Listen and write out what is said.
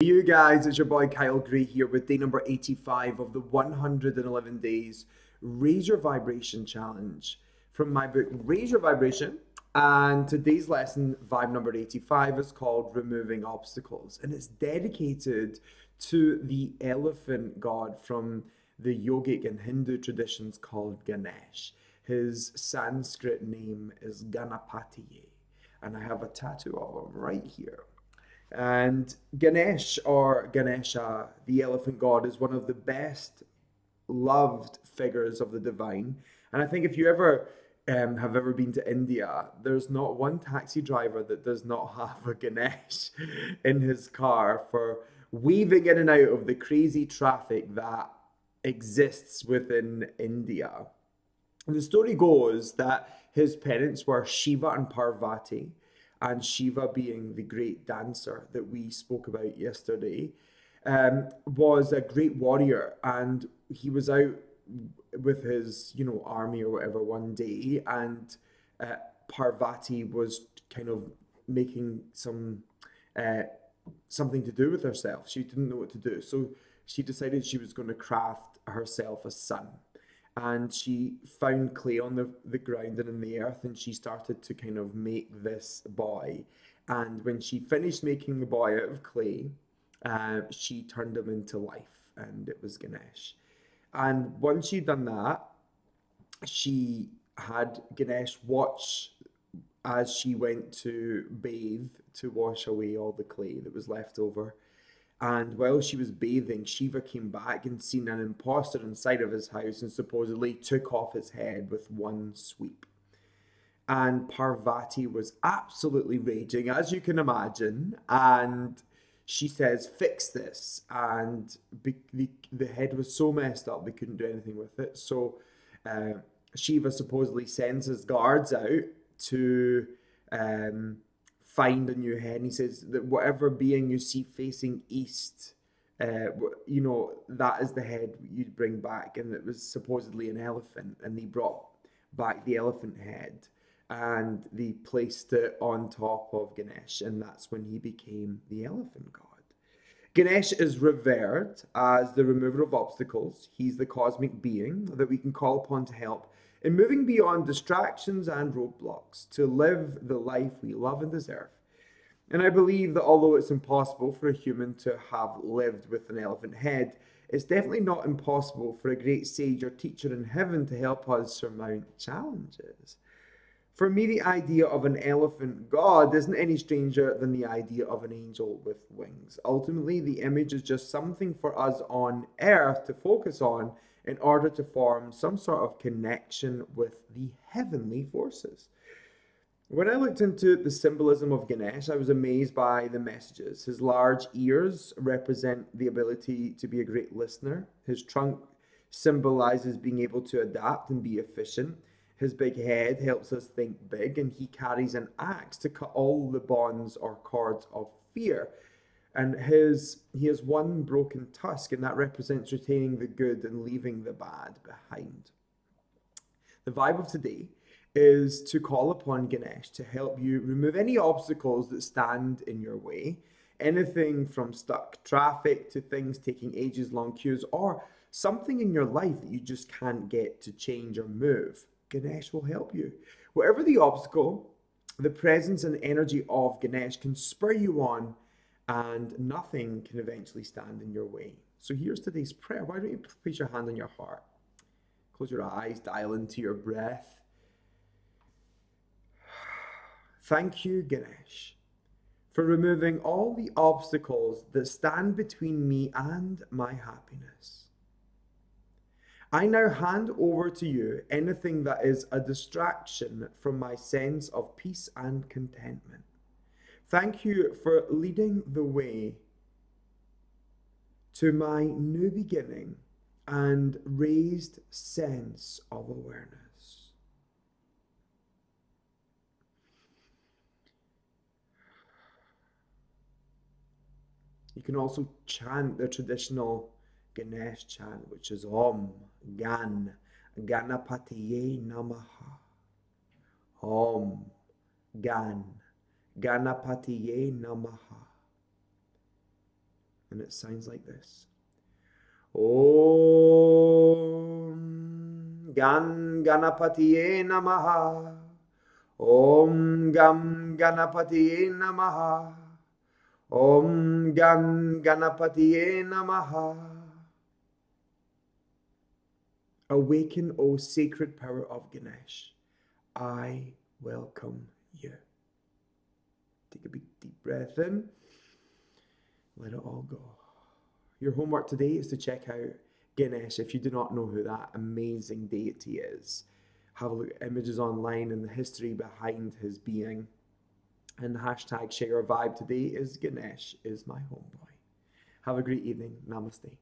Hey you guys, it's your boy Kyle Gray here with day number 85 of the 111 Days Raise Your Vibration Challenge from my book Raise Your Vibration. And today's lesson, vibe number 85, is called Removing Obstacles. And it's dedicated to the elephant god from the Yogic and Hindu traditions called Ganesh. His Sanskrit name is Ganapati. And I have a tattoo of him right here. And Ganesh, or Ganesha, the elephant god, is one of the best loved figures of the divine. And I think if you ever have ever been to India, there's not one taxi driver that does not have a Ganesh in his car for weaving in and out of the crazy traffic that exists within India. And the story goes that his parents were Shiva and Parvati, and Shiva, being the great dancer that we spoke about yesterday, was a great warrior, and he was out with his, army or whatever one day, and Parvati was kind of making something to do with herself. She didn't know what to do, so she decided she was going to craft herself a son. And she found clay on the ground and in the earth, and she started to kind of make this boy. And when she finished making the boy out of clay, she turned him into life, and it was Ganesh. And once she'd done that, she had Ganesh watch as she went to bathe to wash away all the clay that was left over. And while she was bathing, Shiva came back and seen an impostor inside of his house and supposedly took off his head with one sweep. And Parvati was absolutely raging, as you can imagine. And she says, fix this. And the head was so messed up, they couldn't do anything with it. So Shiva supposedly sends his guards out to find a new head. And he says that whatever being you see facing east, that is the head you'd bring back. And it was supposedly an elephant. And they brought back the elephant head and they placed it on top of Ganesh. And that's when he became the elephant god. Ganesh is revered as the remover of obstacles. He's the cosmic being that we can call upon to help in moving beyond distractions and roadblocks to live the life we love and deserve. And I believe that although it's impossible for a human to have lived with an elephant head, it's definitely not impossible for a great sage or teacher in heaven to help us surmount challenges. For me, the idea of an elephant god isn't any stranger than the idea of an angel with wings. Ultimately, the image is just something for us on earth to focus on in order to form some sort of connection with the heavenly forces. When I looked into the symbolism of Ganesh, I was amazed by the messages. His large ears represent the ability to be a great listener. His trunk symbolizes being able to adapt and be efficient. His big head helps us think big, and he carries an axe to cut all the bonds or cords of fear. And he has one broken tusk, and that represents retaining the good and leaving the bad behind. The vibe of today is to call upon Ganesh to help you remove any obstacles that stand in your way. Anything from stuck traffic to things taking ages long queues, or something in your life that you just can't get to change or move. Ganesh will help you. Whatever the obstacle, the presence and energy of Ganesh can spur you on, and nothing can eventually stand in your way. So here's today's prayer. Why don't you place your hand on your heart? Close your eyes, dial into your breath. Thank you, Ganesh, for removing all the obstacles that stand between me and my happiness. I now hand over to you anything that is a distraction from my sense of peace and contentment. Thank you for leading the way to my new beginning and raised sense of awareness. You can also chant the traditional Ganesh chant, which is Om Gan Ganapatiye Namaha. Om Gan Ganapatiye Namaha. And it sounds like this. Om Ganapatiye Namaha. Om Ganapatiye Namaha. Om Ganapatiye Namaha. Awaken, O sacred power of Ganesh. I welcome you. Take a big deep breath in. Let it all go. Your homework today is to check out Ganesh. If you do not know who that amazing deity is, have a look at images online and the history behind his being. And the hashtag share our vibe today is Ganesh is my homeboy. Have a great evening. Namaste.